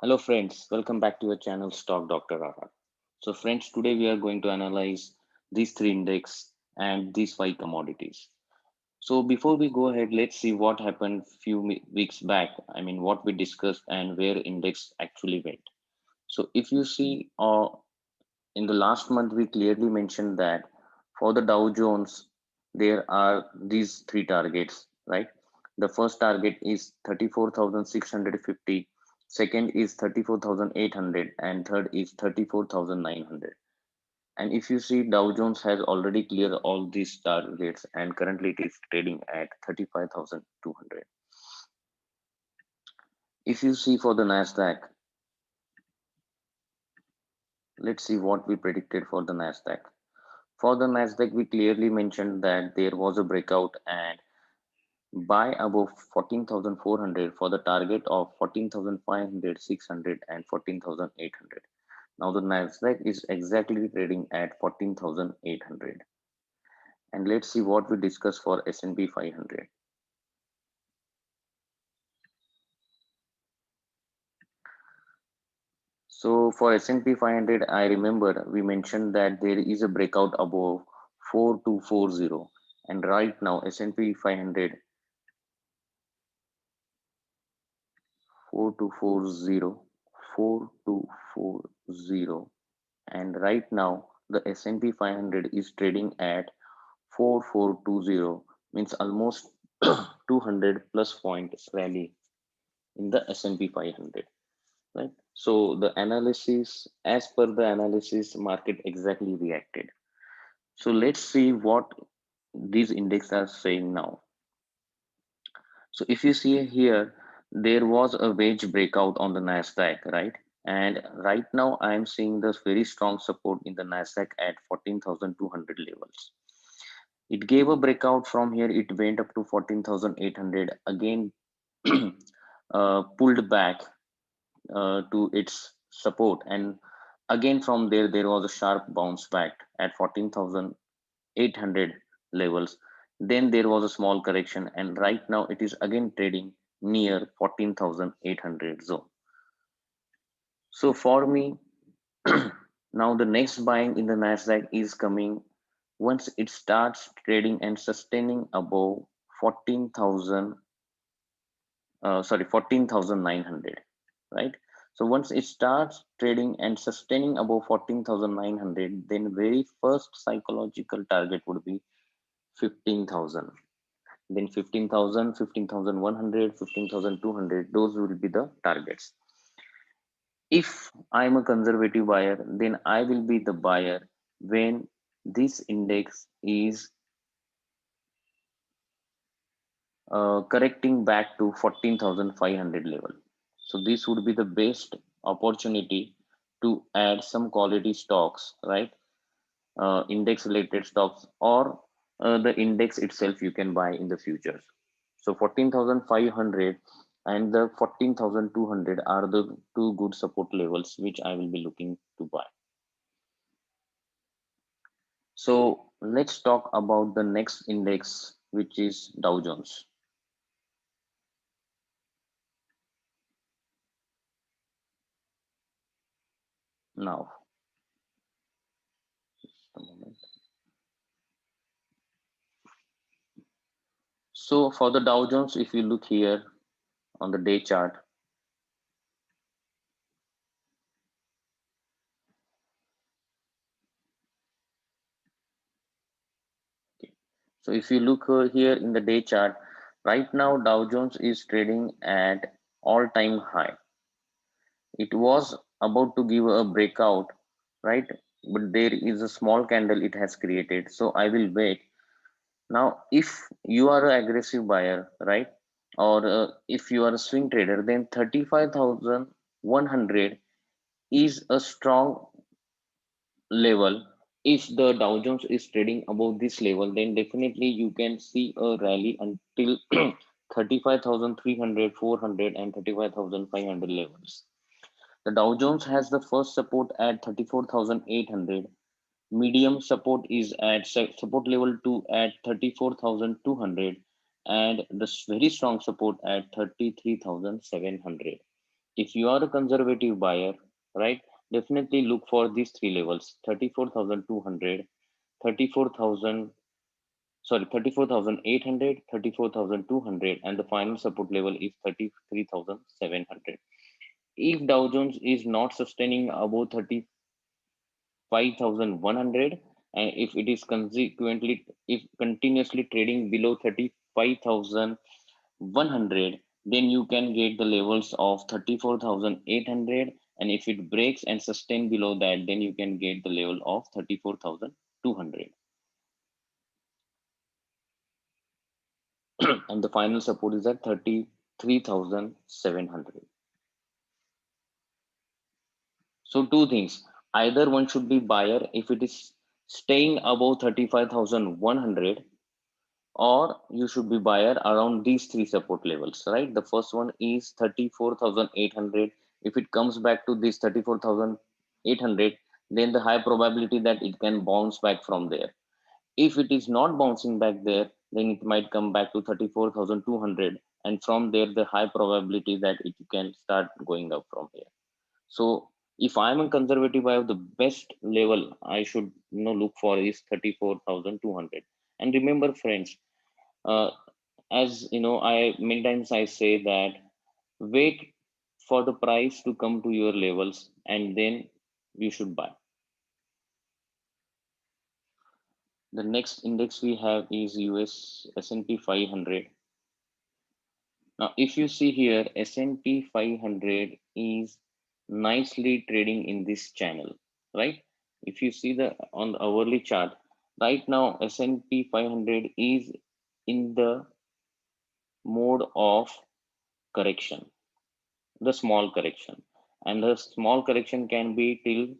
Hello friends, welcome back to your channel Stock Dr. Rara. So friends, today we are going to analyze these three index and these five commodities. So before we go ahead, let's see what happened few weeks back. I mean, what we discussed and where index actually went. So if you see in the last month, we clearly mentioned that for the Dow Jones, there are these three targets, right? The first target is 34,650, second is 34,800, and third is 34,900. And if you see, Dow Jones has already cleared all these targets and currently it is trading at 35,200. If you see for the Nasdaq, let's see what we predicted for the Nasdaq. For the Nasdaq, we clearly mentioned that there was a breakout and buy above 14,400 for the target of 14,500, 600, and 14,800. Now the Nasdaq is exactly trading at 14,800. And let's see what we discuss for S&P 500. So for S&P 500, I remember we mentioned that there is a breakout above 4240, and right now S&P 500 4240, 4240, and right now the S&P 500 is trading at 4420, means almost 200 plus points rally in the S&P 500, right? So the analysis, as per the analysis, market exactly reacted. So let's see what these indexes are saying now. So if you see here, there was a wedge breakout on the Nasdaq, right? And right now I am seeing this very strong support in the Nasdaq at 14,200 levels. It gave a breakout from here. It went up to 14,800 again, pulled back to its support, and again from there was a sharp bounce back at 14,800 levels. Then there was a small correction, and right now it is again trading near 14,800 zone. So for me, now the next buying in the Nasdaq is coming once it starts trading and sustaining above 14,000, 14,900, right? So once it starts trading and sustaining above 14,900, then very first psychological target would be 15,000. Then 15,000, 15,100, 15,200, those will be the targets. If I'm a conservative buyer, then I will be the buyer when this index is correcting back to 14,500 level. So this would be the best opportunity to add some quality stocks, right? Index related stocks, or the index itself you can buy in the futures. So 14,500 and the 14,200 are the two good support levels which I will be looking to buy. So let's talk about the next index, which is Dow Jones. Now, a moment. So for the Dow Jones, if you look here on the day chart, okay. So if you look here in the day chart, right now Dow Jones is trading at all-time high. It was about to give a breakout, right? But there is a small candle it has created. So I will wait. Now, if you are an aggressive buyer, right? Or if you are a swing trader, then 35,100 is a strong level. If the Dow Jones is trading above this level, then definitely you can see a rally until 35,300, 400, and 35,500 levels. The Dow Jones has the first support at 34,800. Medium support is at support level 2 at 34,200, and the very strong support at 33,700. If you are a conservative buyer, right, definitely look for these three levels: 34,200, 34,000, sorry, 34,800, 34,200, and the final support level is 33,700. If Dow Jones is not sustaining above 35,100, and if it is consequently, if continuously trading below 35,100, then you can get the levels of 34,800, and if it breaks and sustain below that, then you can get the level of 34,200. And the final support is at 33,700. So two things: either one should be buyer if it is staying above 35,100, or you should be buyer around these three support levels, right? The first one is 34,800. If it comes back to this 34,800, then the high probability that it can bounce back from there. If it is not bouncing back there, then it might come back to 34,200, and from there the high probability that it can start going up from here. So if I'm a conservative buyer, the best level I should look for is 34,200. And remember, friends, uh, as I many times I say that wait for the price to come to your levels, and then you should buy. The next index we have is US S&P 500. Now, if you see here, S&P 500 is nicely trading in this channel, right? If you see the on the hourly chart, right now S&P 500 is in the mode of correction, the small correction, and the small correction can be till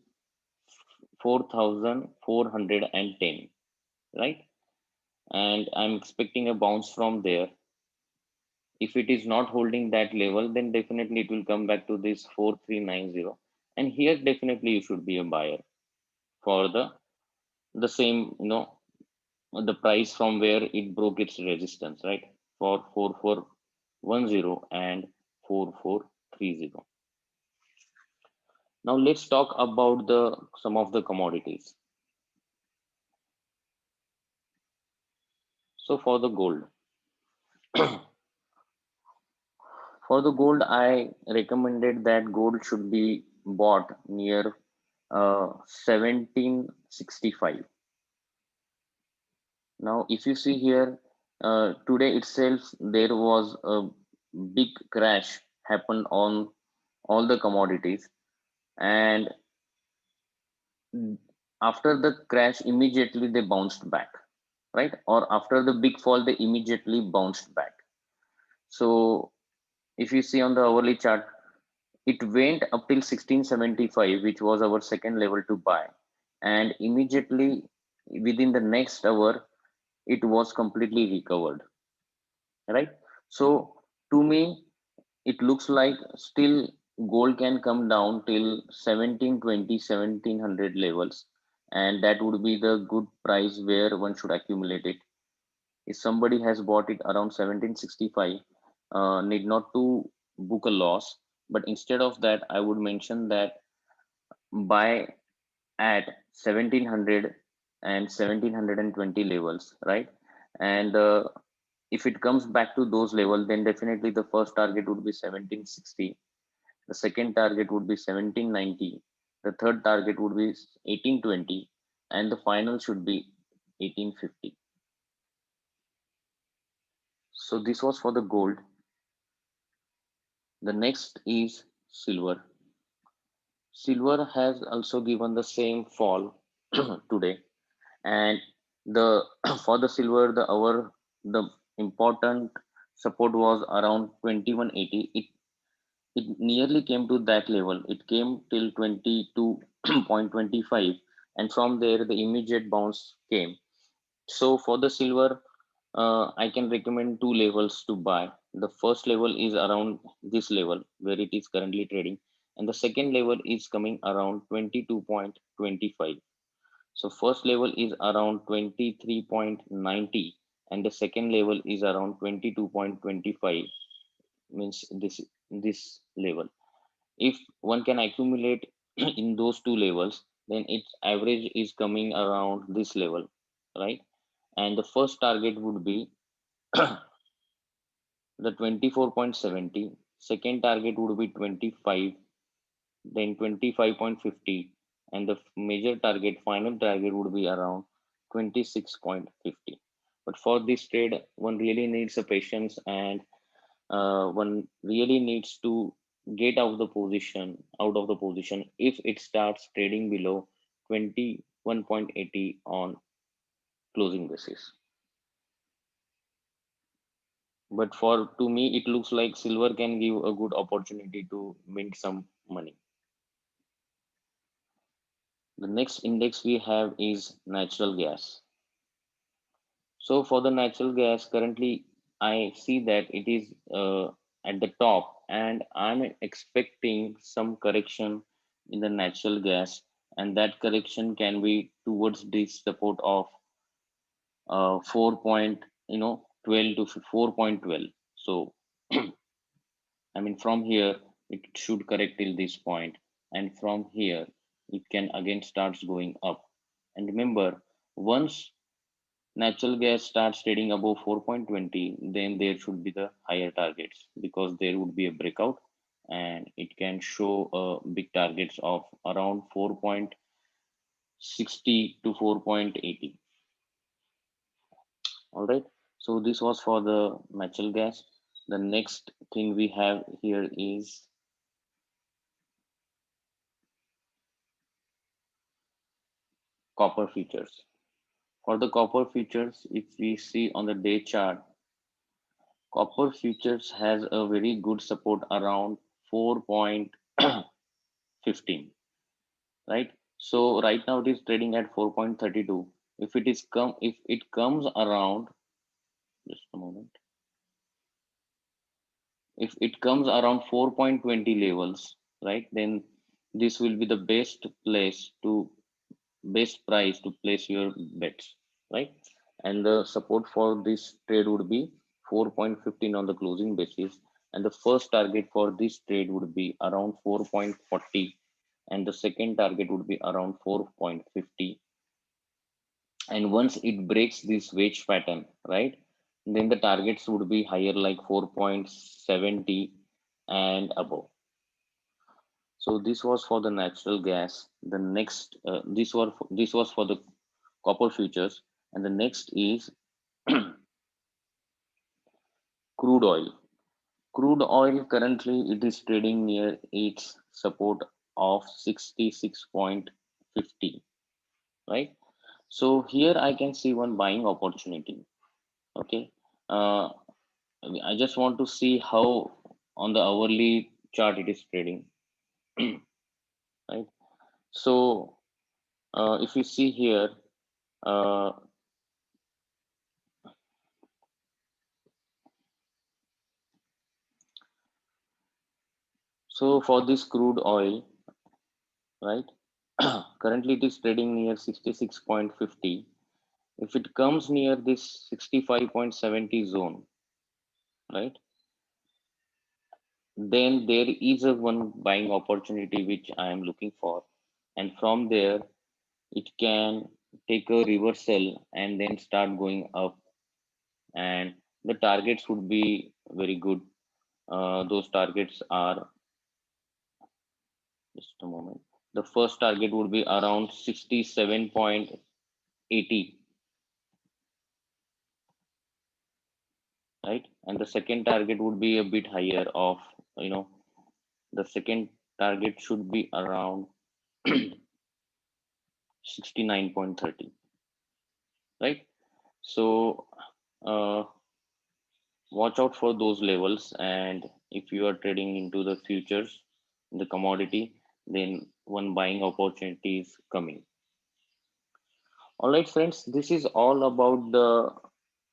4,410, right? And I'm expecting a bounce from there. If it is not holding that level, then definitely it will come back to this 4390, and here definitely you should be a buyer for the same, the price from where it broke its resistance, right? For 4410 and 4430. Now let's talk about the some of the commodities. So for the gold, for the gold, I recommended that gold should be bought near 1765. Now, if you see here, today itself, there was a big crash happened on all the commodities, and after the crash, immediately they bounced back, right? Or after the big fall, they immediately bounced back. So if you see on the hourly chart, it went up till 1675, which was our second level to buy, and immediately within the next hour, it was completely recovered, right? So to me, it looks like still gold can come down till 1720, 1700 levels, and that would be the good price where one should accumulate it. If somebody has bought it around 1765, need not to book a loss, but instead of that, I would mention that buy at 1700 and 1720 levels, right? And if it comes back to those levels, then definitely the first target would be 1760, the second target would be 1790, the third target would be 1820, and the final should be 1850. So this was for the gold. The next is silver. Silver has also given the same fall today, and the for the silver, the important support was around 2180. It nearly came to that level. It came till 22.25, and from there the immediate bounce came. So for the silver, I can recommend two levels to buy. The first level is around this level where it is currently trading, and the second level is coming around 22.25. So first level is around 23.90, and the second level is around 22.25, means this level. If one can accumulate in those two levels, then its average is coming around this level, right? And the first target would be the 24.70, second target would be 25, then 25.50, and the major target, final target would be around 26.50. But for this trade, one really needs a patience, and one really needs to get out of the position if it starts trading below 21.80 on closing basis. But for to me, it looks like silver can give a good opportunity to mint some money. The next index we have is natural gas. So for the natural gas, currently I see that it is at the top, and I'm expecting some correction in the natural gas, and that correction can be towards this support of 4 point, 12 to 4.12. So I mean, from here it should correct till this point, and from here it can again starts going up. And remember, once natural gas starts trading above 4.20, then there should be the higher targets, because there would be a breakout and it can show big targets of around 4.60 to 4.80. All right. So this was for the natural gas. The next thing we have here is copper futures. For the copper futures, if we see on the day chart, copper futures has a very good support around 4.15, right? So right now it is trading at 4.32. If it comes around, just a moment, if it comes around 4.20 levels, right, then this will be the best price to place your bets, right? And the support for this trade would be 4.15 on the closing basis, and the first target for this trade would be around 4.40, and the second target would be around 4.50. And once it breaks this wedge pattern, right, then the targets would be higher, like 4.70 and above. So this was for the natural gas. The next this was for the copper futures, and the next is crude oil. Crude oil, currently it is trading near its support of 66.50, right? So here I can see one buying opportunity. Okay. uh, I just want to see how on the hourly chart it is trading. Right? So if you see here, uh, so for this crude oil, right, currently it is trading near 66.50. If it comes near this 65.70 zone, right, then there is a one buying opportunity which I am looking for, and from there it can take a reversal and then start going up, and the targets would be very good. Those targets are, just a moment, the first target would be around 67.80, right, and the second target would be a bit higher of, you know the second target should be around 69.30, right? So uh, watch out for those levels, and if you are trading into the futures, the commodity, then one buying opportunity is coming. All right, friends, this is all about the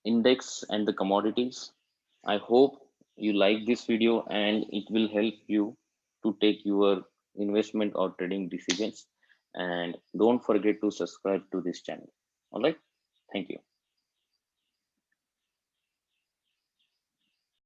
index and the commodities. I hope you like this video and it will help you to take your investment or trading decisions. And don't forget to subscribe to this channel. All right, thank you.